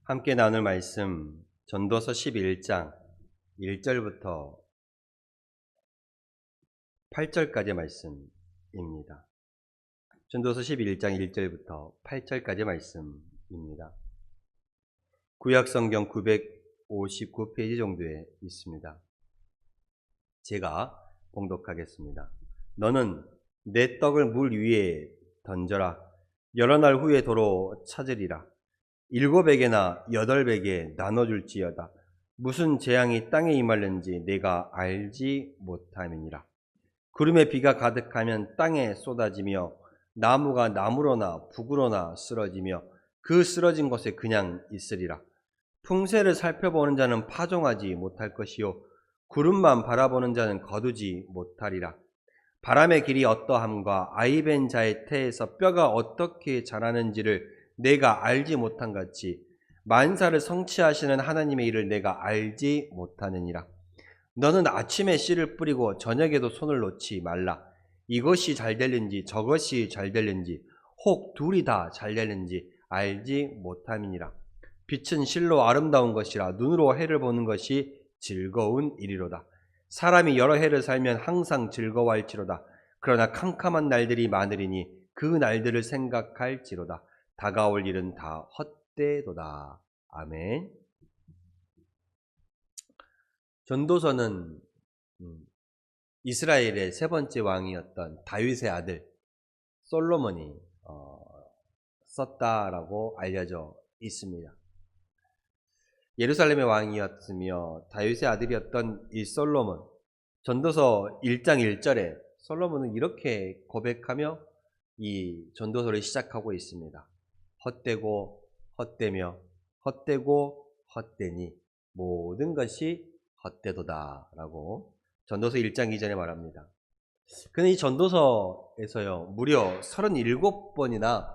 함께 나눌 말씀 전도서 11장 1절부터 8절까지 말씀입니다. 전도서 11장 1절부터 8절까지 말씀입니다. 구약성경 959페이지 정도에 있습니다. 제가 봉독하겠습니다. 너는 내 떡을 물 위에 던져라. 여러 날 후에 도로 찾으리라. 7에게나 8에게 나눠줄지어다. 무슨 재앙이 땅에 임할는지 내가 알지 못함이니라. 구름에 비가 가득하면 땅에 쏟아지며 나무가 나무로나 북으로나 쓰러지며 그 쓰러진 곳에 그냥 있으리라. 풍세를 살펴보는 자는 파종하지 못할 것이요 구름만 바라보는 자는 거두지 못하리라. 바람의 길이 어떠함과 아이벤 자의 태에서 뼈가 어떻게 자라는지를 내가 알지 못한 같이 만사를 성취하시는 하나님의 일을 내가 알지 못하느니라. 너는 아침에 씨를 뿌리고 저녁에도 손을 놓지 말라. 이것이 잘 될는지 저것이 잘 될는지 혹 둘이 다 잘 될는지 알지 못함이니라. 빛은 실로 아름다운 것이라 눈으로 해를 보는 것이 즐거운 일이로다. 사람이 여러 해를 살면 항상 즐거워할지로다. 그러나 캄캄한 날들이 많으리니 그 날들을 생각할지로다. 다가올 일은 다 헛되도다. 아멘. 전도서는 이스라엘의 세 번째 왕이었던 다윗의 아들 솔로몬이 썼다라고 알려져 있습니다. 예루살렘의 왕이었으며 다윗의 아들이었던 이 솔로몬, 전도서 1장 1절에 솔로몬은 이렇게 고백하며 이 전도서를 시작하고 있습니다. 헛되고 헛되며 헛되고 헛되니 모든 것이 헛되도다 라고 전도서 1장 2절에 말합니다. 그는 이 전도서에서요 무려 37번이나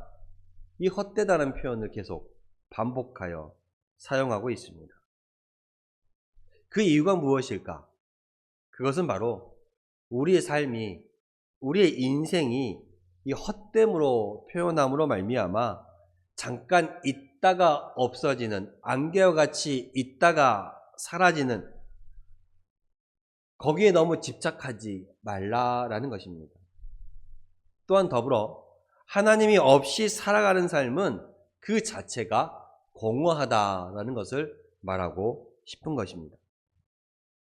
이 헛되다는 표현을 계속 반복하여 사용하고 있습니다. 그 이유가 무엇일까? 그것은 바로 우리의 삶이, 우리의 인생이 이 헛됨으로 표현함으로 말미암아 잠깐 있다가 없어지는, 안개와 같이 있다가 사라지는, 거기에 너무 집착하지 말라라는 것입니다. 또한 더불어 하나님이 없이 살아가는 삶은 그 자체가 공허하다라는 것을 말하고 싶은 것입니다.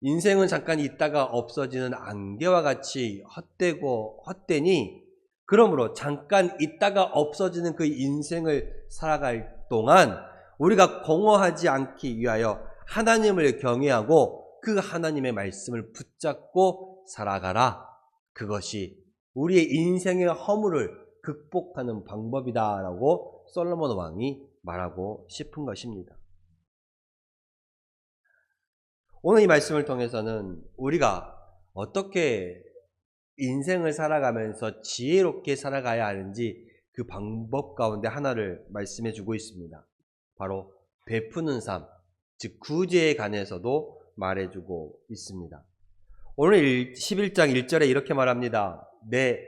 인생은 잠깐 있다가 없어지는 안개와 같이 헛되고 헛되니 그러므로 잠깐 있다가 없어지는 그 인생을 살아갈 동안 우리가 공허하지 않기 위하여 하나님을 경외하고 그 하나님의 말씀을 붙잡고 살아가라. 그것이 우리의 인생의 허물을 극복하는 방법이다라고 솔로몬 왕이 말하고 싶은 것입니다. 오늘 이 말씀을 통해서는 우리가 어떻게 인생을 살아가면서 지혜롭게 살아가야 하는지 그 방법 가운데 하나를 말씀해 주고 있습니다. 바로 베푸는 삶, 즉 구제에 관해서도 말해주고 있습니다. 오늘 11장 1절에 이렇게 말합니다. 내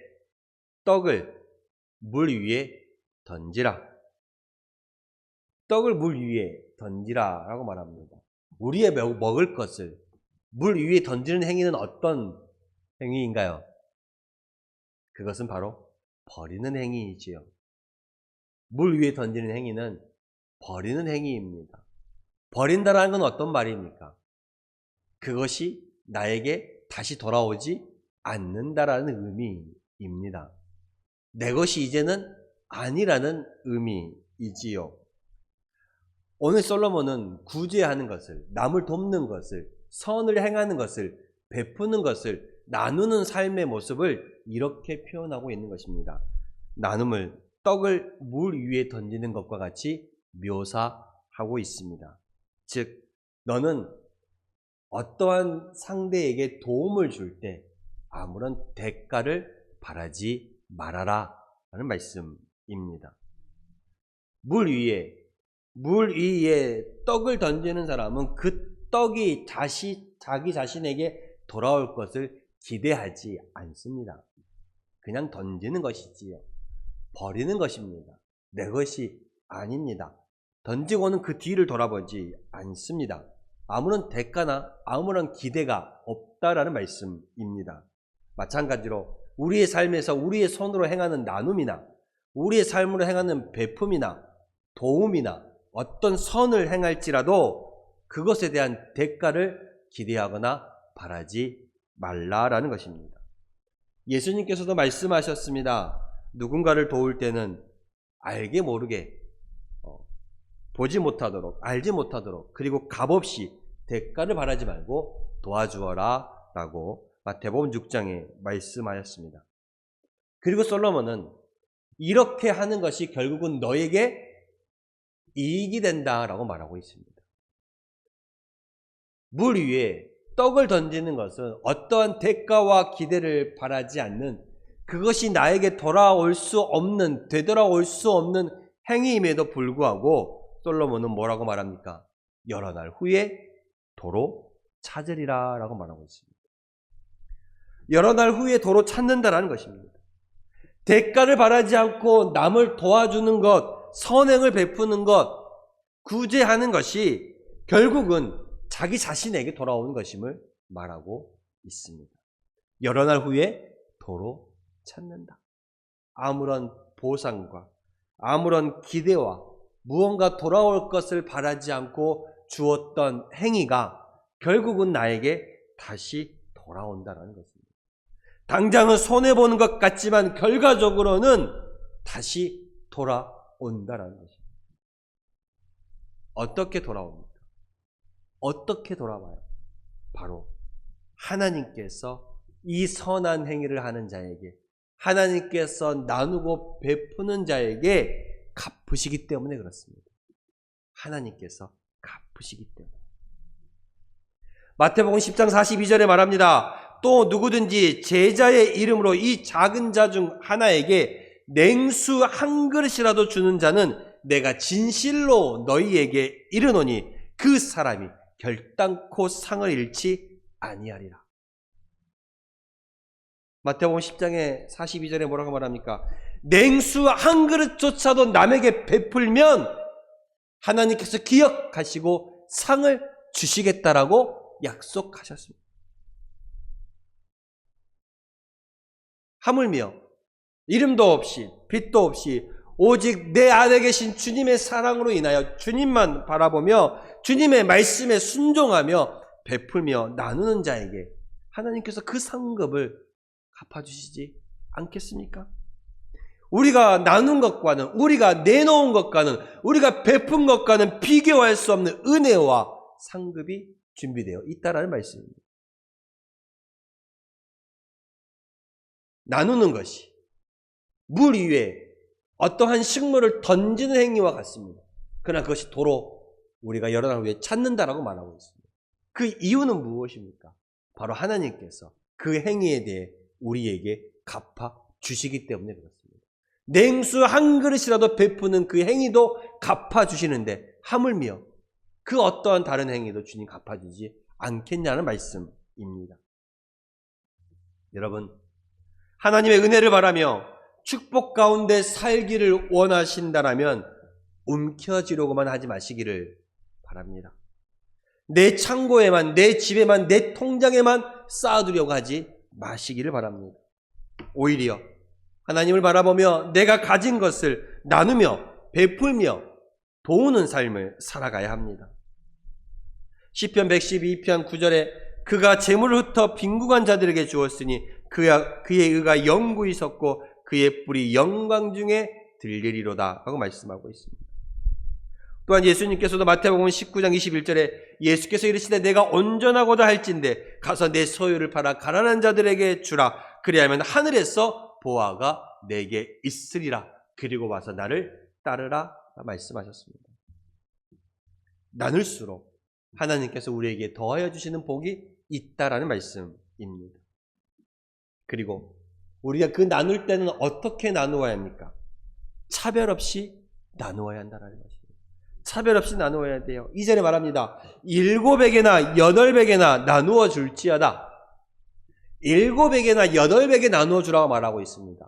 떡을 물 위에 던지라. 떡을 물 위에 던지라 라고 말합니다. 우리의 먹을 것을 물 위에 던지는 행위는 어떤 행위인가요? 그것은 바로 버리는 행위이지요. 물 위에 던지는 행위는 버리는 행위입니다. 버린다라는 건 어떤 말입니까? 그것이 나에게 다시 돌아오지 않는다라는 의미입니다. 내 것이 이제는 아니라는 의미이지요. 오늘 솔로몬은 구제하는 것을, 남을 돕는 것을, 선을 행하는 것을, 베푸는 것을, 나누는 삶의 모습을 이렇게 표현하고 있는 것입니다. 나눔을 떡을 물 위에 던지는 것과 같이 묘사하고 있습니다. 즉, 너는 어떠한 상대에게 도움을 줄 때 아무런 대가를 바라지 말아라 라는 말씀입니다. 물 위에 떡을 던지는 사람은 그 떡이 다시 자기 자신에게 돌아올 것을 기대하지 않습니다. 그냥 던지는 것이지요. 버리는 것입니다. 내 것이 아닙니다. 던지고는 그 뒤를 돌아보지 않습니다. 아무런 대가나 아무런 기대가 없다라는 말씀입니다. 마찬가지로 우리의 삶에서 우리의 손으로 행하는 나눔이나 우리의 삶으로 행하는 베품이나 도움이나 어떤 선을 행할지라도 그것에 대한 대가를 기대하거나 바라지 말라라는 것입니다. 예수님께서도 말씀하셨습니다. 누군가를 도울 때는 알게 모르게 보지 못하도록, 알지 못하도록, 그리고 값없이 대가를 바라지 말고 도와주어라 라고 마태복음 6장에 말씀하였습니다. 그리고 솔로몬은 이렇게 하는 것이 결국은 너에게 이익이 된다라고 말하고 있습니다. 물 위에 떡을 던지는 것은 어떠한 대가와 기대를 바라지 않는, 그것이 나에게 돌아올 수 없는, 되돌아올 수 없는 행위임에도 불구하고 솔로몬은 뭐라고 말합니까? 여러 날 후에 도로 찾으리라 라고 말하고 있습니다. 여러 날 후에 도로 찾는다라는 것입니다. 대가를 바라지 않고 남을 도와주는 것, 선행을 베푸는 것, 구제하는 것이 결국은 자기 자신에게 돌아오는 것임을 말하고 있습니다. 여러 날 후에 도로 찾는다. 아무런 보상과 아무런 기대와 무언가 돌아올 것을 바라지 않고 주었던 행위가 결국은 나에게 다시 돌아온다는 것입니다. 당장은 손해보는 것 같지만 결과적으로는 다시 돌아온다는 것입니다. 어떻게 돌아옵니까? 어떻게 돌아와요? 바로 하나님께서 이 선한 행위를 하는 자에게, 하나님께서 나누고 베푸는 자에게 갚으시기 때문에 그렇습니다. 하나님께서 갚으시기 때문에. 마태복음 10장 42절에 말합니다. 또 누구든지 제자의 이름으로 이 작은 자 중 하나에게 냉수 한 그릇이라도 주는 자는 내가 진실로 너희에게 이르노니 그 사람이 결단코 상을 잃지 아니하리라. 마태복음 10장의 42절에 뭐라고 말합니까? 냉수 한 그릇조차도 남에게 베풀면 하나님께서 기억하시고 상을 주시겠다라고 약속하셨습니다. 하물며 이름도 없이 빛도 없이 오직 내 안에 계신 주님의 사랑으로 인하여 주님만 바라보며 주님의 말씀에 순종하며 베풀며 나누는 자에게 하나님께서 그 상급을 갚아주시지 않겠습니까? 우리가 나눈 것과는, 우리가 내놓은 것과는, 우리가 베푼 것과는 비교할 수 없는 은혜와 상급이 준비되어 있다라는 말씀입니다. 나누는 것이 물 위에 어떠한 식물을 던지는 행위와 같습니다. 그러나 그것이 도로 우리가 여러 날 후에 찾는다라고 말하고 있습니다. 그 이유는 무엇입니까? 바로 하나님께서 그 행위에 대해 우리에게 갚아 주시기 때문에 그렇습니다. 냉수 한 그릇이라도 베푸는 그 행위도 갚아 주시는데 하물며 그 어떠한 다른 행위도 주님 갚아 주지 않겠냐는 말씀입니다. 여러분, 하나님의 은혜를 바라며 축복 가운데 살기를 원하신다라면 움켜쥐려고만 하지 마시기를 바랍니다. 내 창고에만, 내 집에만, 내 통장에만 쌓아두려고 하지 마시기를 바랍니다. 오히려 하나님을 바라보며 내가 가진 것을 나누며 베풀며 도우는 삶을 살아가야 합니다. 시편 112편 9절에 그가 재물을 흩어 빈궁한 자들에게 주었으니 그의 의가 영구히 섰고 그의 뿔이 영광 중에 들리리로다 하고 말씀하고 있습니다. 또한 예수님께서도 마태복음 19장 21절에 예수께서 이르시되 내가 온전하고자 할진대 가서 내 소유를 팔아 가난한 자들에게 주라. 그리하면 하늘에서 보화가 내게 있으리라. 그리고 와서 나를 따르라 말씀하셨습니다. 나눌수록 하나님께서 우리에게 더하여 주시는 복이 있다라는 말씀입니다. 그리고 우리가 그 나눌 때는 어떻게 나누어야 합니까? 차별 없이 나누어야 한다는 것입니다. 차별 없이 나누어야 돼요. 이전에 말합니다. 7에게나 8에게나 나누어 줄지어다. 7에게나 8에게 나누어 주라고 말하고 있습니다.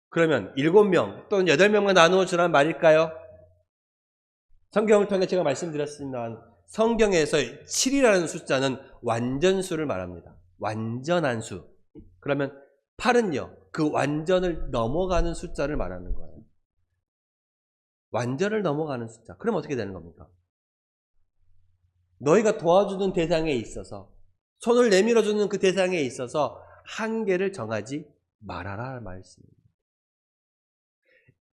그러면 7명 또는 8명만 나누어 주라는 말일까요? 성경을 통해 제가 말씀드렸습니다만 성경에서 7이라는 숫자는 완전수를 말합니다. 완전한 수. 그러면 8은요. 그 완전을 넘어가는 숫자를 말하는 거예요. 완전을 넘어가는 숫자. 그럼 어떻게 되는 겁니까? 너희가 도와주는 대상에 있어서, 손을 내밀어주는 그 대상에 있어서 한계를 정하지 말아라 말씀입니다.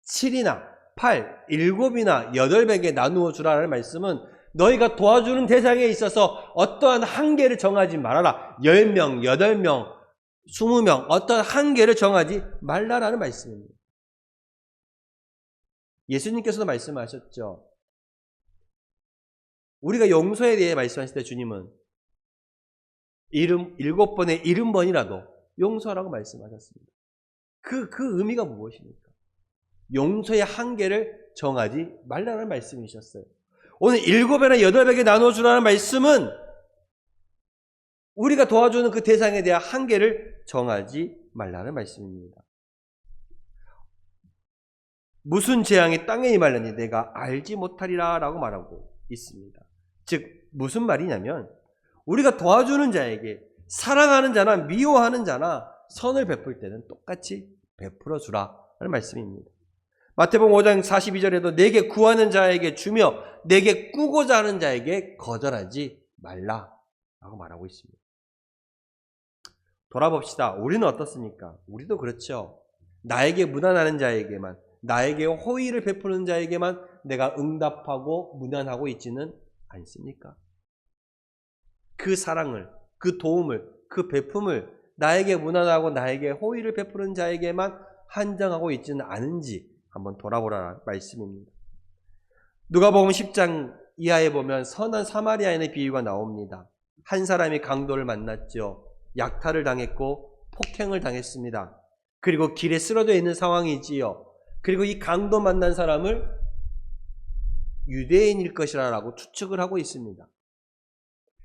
7이나 8, 7이나 8에게 나누어 주라는 말씀은 너희가 도와주는 대상에 있어서 어떠한 한계를 정하지 말아라. 10명, 8명, 20명 어떠한 한계를 정하지 말라라는 말씀입니다. 예수님께서도 말씀하셨죠. 우리가 용서에 대해 말씀하실 때 주님은 7번에 70번이라도 용서하라고 말씀하셨습니다. 그 의미가 무엇입니까? 용서의 한계를 정하지 말라는 말씀이셨어요. 오늘 7배나 8배에게 나눠주라는 말씀은 우리가 도와주는 그 대상에 대한 한계를 정하지 말라는 말씀입니다. 무슨 재앙이 땅에 임하려니 내가 알지 못하리라 라고 말하고 있습니다. 즉 무슨 말이냐면 우리가 도와주는 자에게 사랑하는 자나 미워하는 자나 선을 베풀 때는 똑같이 베풀어 주라는 말씀입니다. 마태복음 5장 42절에도 내게 구하는 자에게 주며 내게 꾸고자 하는 자에게 거절하지 말라라고 말하고 있습니다. 돌아봅시다. 우리는 어떻습니까? 우리도 그렇죠. 나에게 무난하는 자에게만, 나에게 호의를 베푸는 자에게만 내가 응답하고 무난하고 있지는 않습니까? 그 사랑을, 그 도움을, 그 베품을 나에게 무난하고 나에게 호의를 베푸는 자에게만 한정하고 있지는 않은지 한번 돌아보라는 말씀입니다. 누가복음 10장 이하에 보면 선한 사마리아인의 비유가 나옵니다. 한 사람이 강도를 만났죠. 약탈을 당했고 폭행을 당했습니다. 그리고 길에 쓰러져 있는 상황이지요. 그리고 이 강도 만난 사람을 유대인일 것이라고 추측을 하고 있습니다.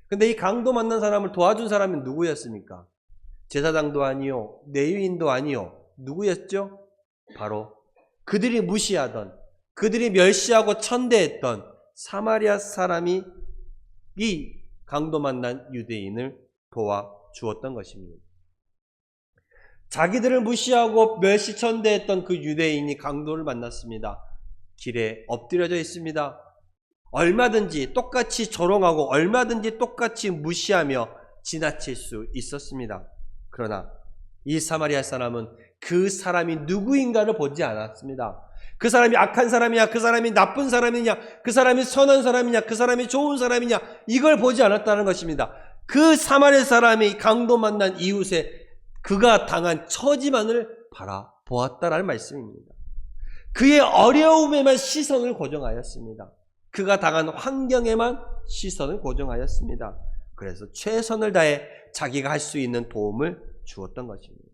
근데 이 강도 만난 사람을 도와준 사람이 누구였습니까? 제사장도 아니요, 레위인도 아니요. 누구였죠? 바로 그들이 무시하던, 그들이 멸시하고 천대했던 사마리아 사람이 이 강도 만난 유대인을 도와주었던 것입니다. 자기들을 무시하고 멸시 천대했던 그 유대인이 강도를 만났습니다. 길에 엎드려져 있습니다. 얼마든지 똑같이 조롱하고 얼마든지 똑같이 무시하며 지나칠 수 있었습니다. 그러나 이 사마리아 사람은 그 사람이 누구인가를 보지 않았습니다. 그 사람이 악한 사람이냐, 그 사람이 나쁜 사람이냐, 그 사람이 선한 사람이냐, 그 사람이 좋은 사람이냐, 이걸 보지 않았다는 것입니다. 그 사마리아 사람이 강도 만난 이웃에 그가 당한 처지만을 바라보았다라는 말씀입니다. 그의 어려움에만 시선을 고정하였습니다. 그가 당한 환경에만 시선을 고정하였습니다. 그래서 최선을 다해 자기가 할 수 있는 도움을 주었던 것입니다.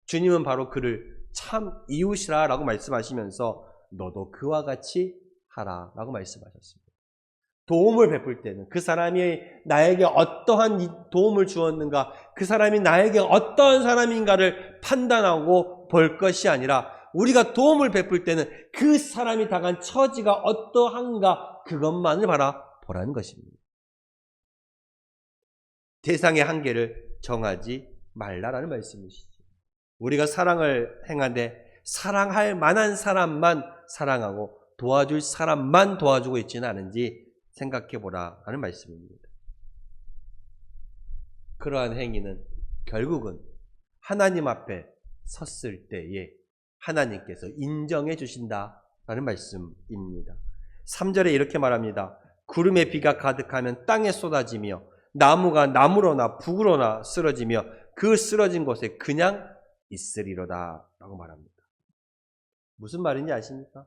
주님은 바로 그를 참 이웃이라 라고 말씀하시면서 너도 그와 같이 하라 라고 말씀하셨습니다. 도움을 베풀 때는 그 사람이 나에게 어떠한 도움을 주었는가, 그 사람이 나에게 어떠한 사람인가를 판단하고 볼 것이 아니라 우리가 도움을 베풀 때는 그 사람이 당한 처지가 어떠한가 그것만을 바라보라는 것입니다. 대상의 한계를 정하지 말라라는 말씀이시죠. 우리가 사랑을 행하되 사랑할 만한 사람만 사랑하고 도와줄 사람만 도와주고 있지는 않은지 생각해보라 하는 말씀입니다. 그러한 행위는 결국은 하나님 앞에 섰을 때에 하나님께서 인정해 주신다라는 말씀입니다. 3절에 이렇게 말합니다. 구름에 비가 가득하면 땅에 쏟아지며 나무가 나무로나 북으로나 쓰러지며 그 쓰러진 곳에 그냥 있으리로다 라고 말합니다. 무슨 말인지 아십니까?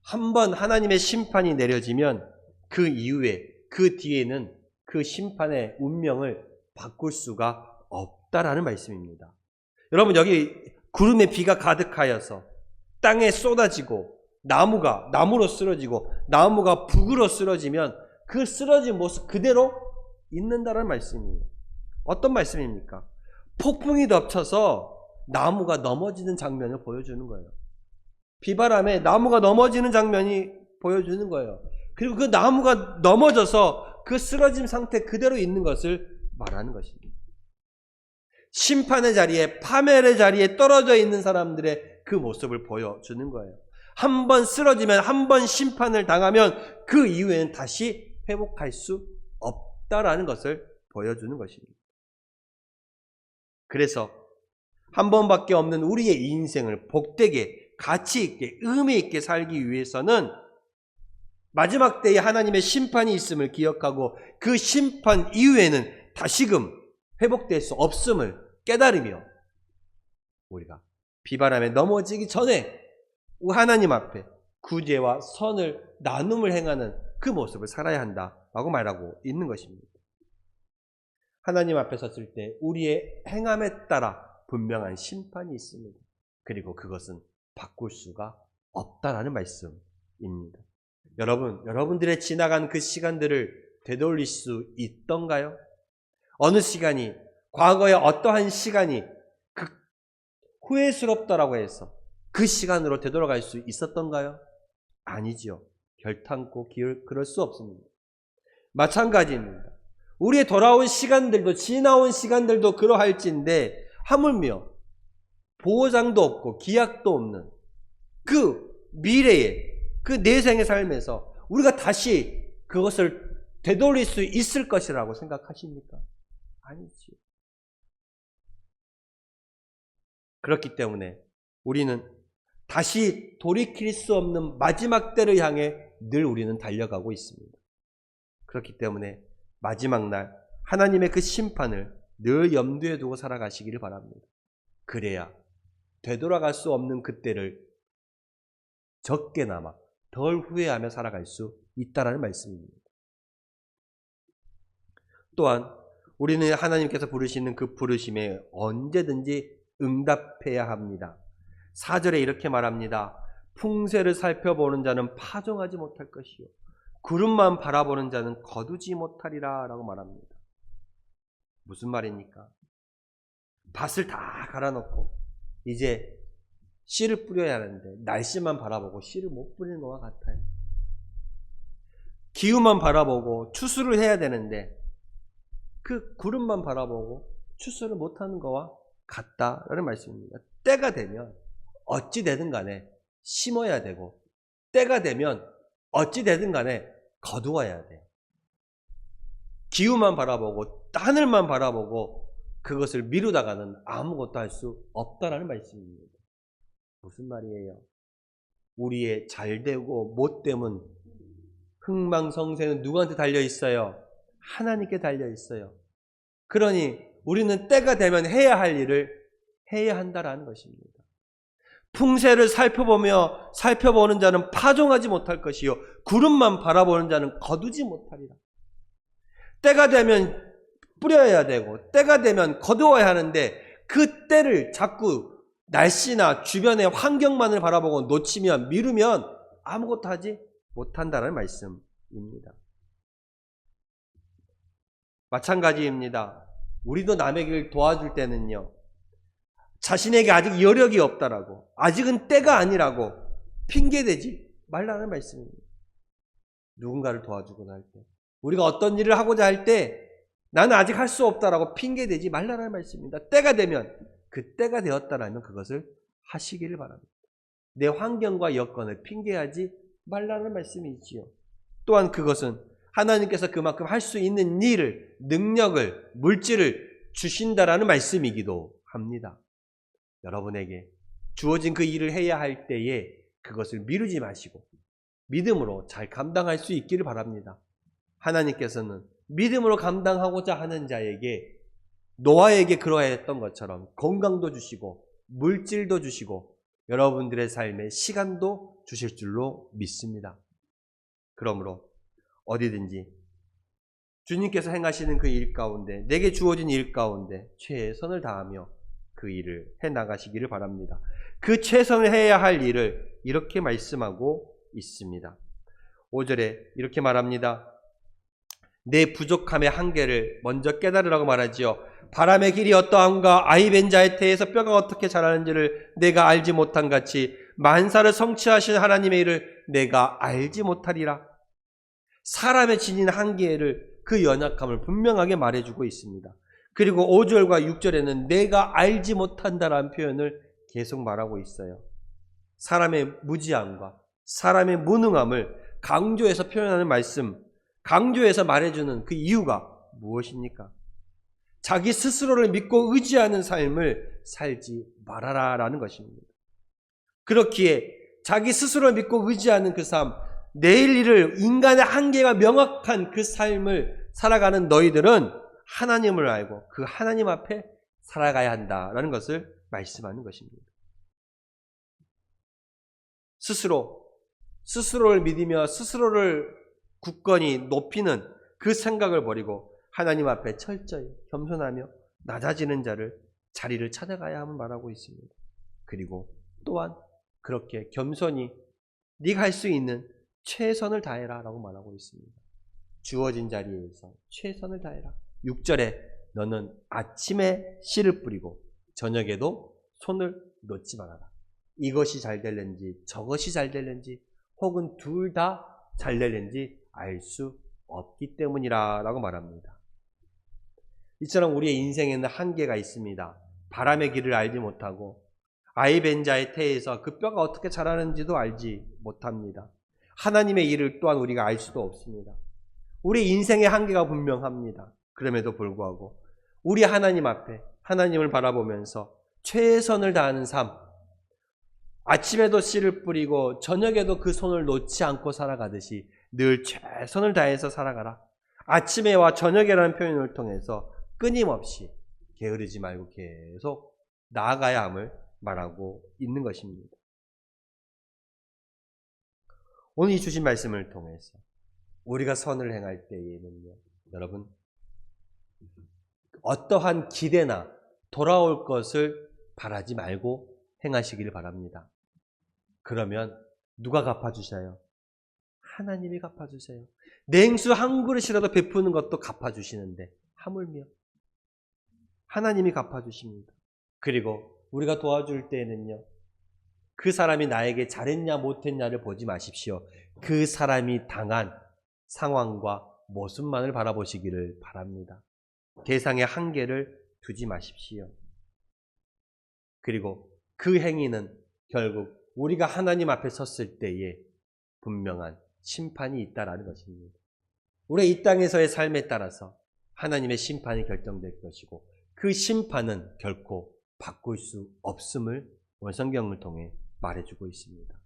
한번 하나님의 심판이 내려지면 그 이후에 그 뒤에는 그 심판의 운명을 바꿀 수가 없다라는 말씀입니다. 여러분 여기 구름에 비가 가득하여서 땅에 쏟아지고 나무가 나무로 쓰러지고 나무가 북으로 쓰러지면 그 쓰러진 모습 그대로 있는다라는 말씀입니다. 어떤 말씀입니까? 폭풍이 덮쳐서 나무가 넘어지는 장면을 보여주는 거예요. 비바람에 나무가 넘어지는 장면이 보여주는 거예요. 그리고 그 나무가 넘어져서 그 쓰러짐 상태 그대로 있는 것을 말하는 것입니다. 심판의 자리에, 파멸의 자리에 떨어져 있는 사람들의 그 모습을 보여주는 거예요. 한 번 쓰러지면, 한 번 심판을 당하면 그 이후에는 다시 회복할 수 없다라는 것을 보여주는 것입니다. 그래서 한 번밖에 없는 우리의 인생을 복되게, 가치 있게, 의미 있게 살기 위해서는 마지막 때에 하나님의 심판이 있음을 기억하고 그 심판 이후에는 다시금 회복될 수 없음을 깨달으며 우리가 비바람에 넘어지기 전에 하나님 앞에 구제와 선을 나눔을 행하는 그 모습을 살아야 한다라고 말하고 있는 것입니다. 하나님 앞에 섰을 때 우리의 행함에 따라 분명한 심판이 있습니다. 그리고 그것은 바꿀 수가 없다라는 말씀입니다. 여러분들의 지나간 그 시간들을 되돌릴 수 있던가요? 어느 시간이, 과거의 어떠한 시간이 후회스럽다라고 해서 그 시간으로 되돌아갈 수 있었던가요? 아니죠. 결탄코 그럴 수 없습니다. 마찬가지입니다. 우리의 돌아온 시간들도, 지나온 시간들도 그러할진데 하물며 보장도 없고 기약도 없는 그 미래의 그 내생의 삶에서 우리가 다시 그것을 되돌릴 수 있을 것이라고 생각하십니까? 아니지. 그렇기 때문에 우리는 다시 돌이킬 수 없는 마지막 때를 향해 늘 우리는 달려가고 있습니다. 그렇기 때문에 마지막 날 하나님의 그 심판을 늘 염두에 두고 살아가시기를 바랍니다. 그래야 되돌아갈 수 없는 그때를 적게나마 덜 후회하며 살아갈 수 있다라는 말씀입니다. 또한 우리는 하나님께서 부르시는 그 부르심에 언제든지 응답해야 합니다. 4절에 이렇게 말합니다. 풍세를 살펴보는 자는 파종하지 못할 것이요 구름만 바라보는 자는 거두지 못하리라 라고 말합니다. 무슨 말입니까? 밭을 다 갈아놓고 이제 씨를 뿌려야 하는데 날씨만 바라보고 씨를 못 뿌리는 것과 같아요. 기후만 바라보고 추수를 해야 되는데 그 구름만 바라보고 추수를 못하는 것과 같다라는 말씀입니다. 때가 되면 어찌 되든 간에 심어야 되고 때가 되면 어찌 되든 간에 거두어야 돼요. 기후만 바라보고 하늘만 바라보고 그것을 미루다가는 아무것도 할 수 없다라는 말씀입니다. 무슨 말이에요? 우리의 잘되고 못됨은 흥망성쇠는 누구한테 달려있어요? 하나님께 달려있어요. 그러니 우리는 때가 되면 해야 할 일을 해야 한다라는 것입니다. 풍세를 살펴보는 자는 파종하지 못할 것이요 구름만 바라보는 자는 거두지 못하리라. 때가 되면 뿌려야 되고 때가 되면 거두어야 하는데 그 때를 자꾸 날씨나 주변의 환경만을 바라보고 놓치면 미루면 아무것도 하지 못한다는 말씀입니다. 마찬가지입니다. 우리도 남에게 도와줄 때는요. 자신에게 아직 여력이 없다라고 아직은 때가 아니라고 핑계대지 말라는 말씀입니다. 누군가를 도와주거나 할 때 우리가 어떤 일을 하고자 할 때 나는 아직 할 수 없다라고 핑계대지 말라는 말씀입니다. 때가 되면 그 때가 되었다라면 그것을 하시기를 바랍니다. 내 환경과 여건을 핑계하지 말라는 말씀이지요. 또한 그것은 하나님께서 그만큼 할 수 있는 일을, 능력을, 물질을 주신다라는 말씀이기도 합니다. 여러분에게 주어진 그 일을 해야 할 때에 그것을 미루지 마시고 믿음으로 잘 감당할 수 있기를 바랍니다. 하나님께서는 믿음으로 감당하고자 하는 자에게 노아에게 그러했던 것처럼 건강도 주시고 물질도 주시고 여러분들의 삶에 시간도 주실 줄로 믿습니다. 그러므로 어디든지 주님께서 행하시는 그 일 가운데 내게 주어진 일 가운데 최선을 다하며 그 일을 해나가시기를 바랍니다. 그 최선을 해야 할 일을 이렇게 말씀하고 있습니다. 5절에 이렇게 말합니다. 내 부족함의 한계를 먼저 깨달으라고 말하지요. 바람의 길이 어떠한가 아이벤 자의 태에서 뼈가 어떻게 자라는지를 내가 알지 못한 같이 만사를 성취하신 하나님의 일을 내가 알지 못하리라. 사람의 지닌 한계를 그 연약함을 분명하게 말해주고 있습니다. 그리고 5절과 6절에는 내가 알지 못한다라는 표현을 계속 말하고 있어요. 사람의 무지함과 사람의 무능함을 강조해서 표현하는 말씀, 강조해서 말해주는 그 이유가 무엇입니까? 자기 스스로를 믿고 의지하는 삶을 살지 말아라라는 것입니다. 그렇기에 자기 스스로를 믿고 의지하는 그 삶, 내일 일을 인간의 한계가 명확한 그 삶을 살아가는 너희들은 하나님을 알고 그 하나님 앞에 살아가야 한다라는 것을 말씀하는 것입니다. 스스로를 믿으며 스스로를 굳건히 높이는 그 생각을 버리고 하나님 앞에 철저히 겸손하며 낮아지는 자리를 찾아가야 함을 말하고 있습니다. 그리고 또한 그렇게 겸손히 네가 할 수 있는 최선을 다해라 라고 말하고 있습니다. 주어진 자리에서 최선을 다해라. 6절에 너는 아침에 씨를 뿌리고 저녁에도 손을 놓지 말아라. 이것이 잘 될는지 저것이 잘 될는지 혹은 둘 다 잘 될는지 알 수 없기 때문이라 라고 말합니다. 이처럼 우리의 인생에는 한계가 있습니다. 바람의 길을 알지 못하고 아이 벤 자의 태에서 그 뼈가 어떻게 자라는지도 알지 못합니다. 하나님의 일을 또한 우리가 알 수도 없습니다. 우리 인생의 한계가 분명합니다. 그럼에도 불구하고 우리 하나님 앞에 하나님을 바라보면서 최선을 다하는 삶, 아침에도 씨를 뿌리고 저녁에도 그 손을 놓지 않고 살아가듯이 늘 최선을 다해서 살아가라. 아침에와 저녁에라는 표현을 통해서 끊임없이 게으르지 말고 계속 나아가야 함을 말하고 있는 것입니다. 오늘 이 주신 말씀을 통해서 우리가 선을 행할 때에는요, 여러분 어떠한 기대나 돌아올 것을 바라지 말고 행하시기를 바랍니다. 그러면 누가 갚아주셔요? 하나님이 갚아주세요. 냉수 한 그릇이라도 베푸는 것도 갚아주시는데 하물며 하나님이 갚아주십니다. 그리고 우리가 도와줄 때에는요, 그 사람이 나에게 잘했냐 못했냐를 보지 마십시오. 그 사람이 당한 상황과 모습만을 바라보시기를 바랍니다. 대상의 한계를 두지 마십시오. 그리고 그 행위는 결국 우리가 하나님 앞에 섰을 때에 분명한 심판이 있다라는 것입니다. 우리의 이 땅에서의 삶에 따라서 하나님의 심판이 결정될 것이고 그 심판은 결코 바꿀 수 없음을 오늘 성경을 통해 말해주고 있습니다.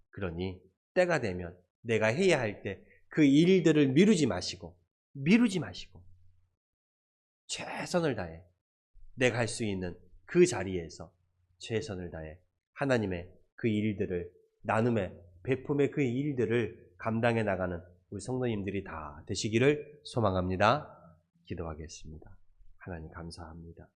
그러니 때가 되면 내가 해야 할 때 그 일들을 미루지 마시고 최선을 다해 내가 할 수 있는 그 자리에서 최선을 다해 하나님의 그 일들을 나눔의 베품의 그 일들을 감당해 나가는 우리 성도님들이 다 되시기를 소망합니다. 기도하겠습니다. 하나님 감사합니다.